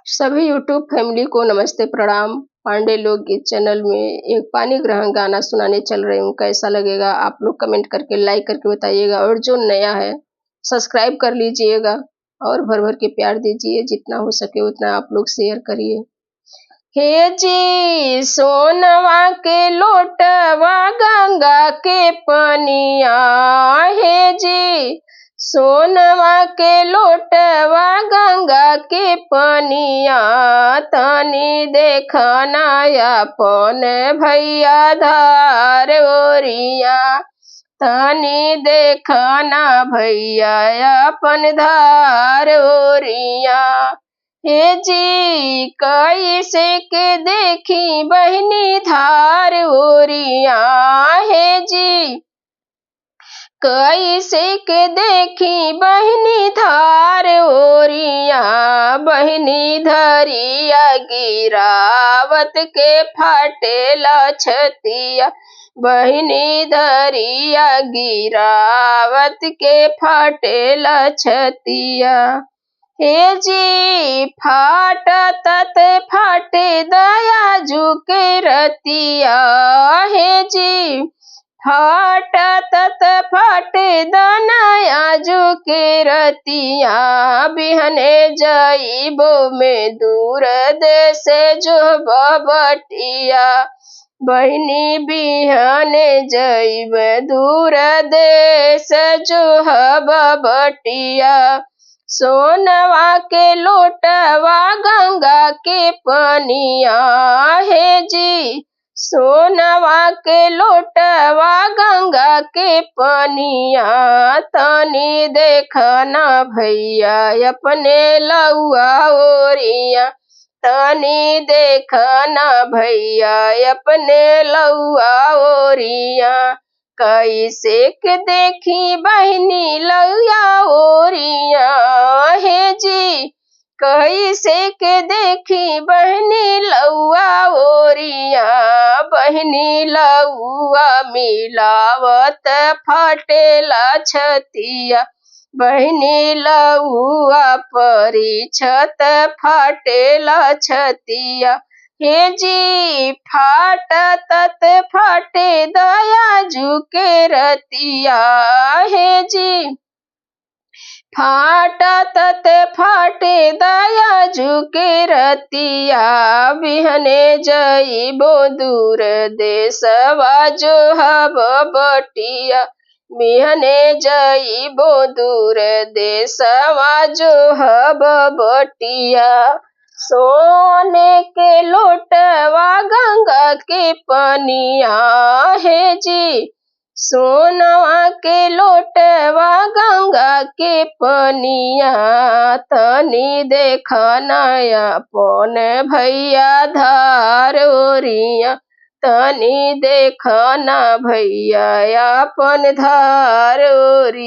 सभी YouTube family को नमस्ते प्रणाम। पांडे लोकगीत चैनल में एक पानी ग्रहण गाना सुनाने चल रही हूँ। कैसा लगेगा आप लोग कमेंट करके लाइक करके बताइएगा, और जो नया है सब्सक्राइब कर लीजिएगा और भर भर के प्यार दीजिए। जितना हो सके उतना आप लोग शेयर करिए। हे जी सोनवा के लोटवा गंगा के पनिया, हे जी सोनवा के लोटवा गंगा के पनिया, तनी देखना अपन भैया धार ओरिया, तनी देखना भैया अपन धार ओरिया। हे जी कैसे के देखी बहनी धार ओरिया, हे जी कैसे के देखी बहनी धार ओरिया, बहनी धरिया गिरावत के फाटेला छतिया, बहनी धरिया गिरावत के फाटेला छतिया। हे जी फाटत फाटे दया झुके रतिया, हे जी फाटत फाटे दनया झुके रतिया, बिहने जाइबो में दूर देश जो बबटिया, बहनी बिहने जाइब दूर देश जो बबटिया। सोनवा के लोटवा गंगा के पनिया, हे जी सोनवा के लोटवा गंगा के पनिया, तनी देखना भैया अपने लौआ ओरिया, तनी देखना भैया अपने लौआ ओरिया। कैसे के देखी बहनी लौआ ओरिया, हे जी कैसे के देखी बहनी लौआ ओरिया, बहनी लौआ मिलावत फाटेला छतिया, बहनी लौआ परी छत फाटेला छतिया। हे जी फाटत फाटे दया झुके रतिया, हे जी फाटत फाटे दया झुके रतिया, बिहने जाइबो दूर देशवा जो बबटिया, बिहने जाइबो दूर देशवा जो बबटिया। सोने के लोटवा गंगा के पनिया, हे जी सोनवा के लोटवा गंगा के पनिया, तनी देखना अपन भैया धार ओरिया, तनी देखना भैया अपन धार ओरिया।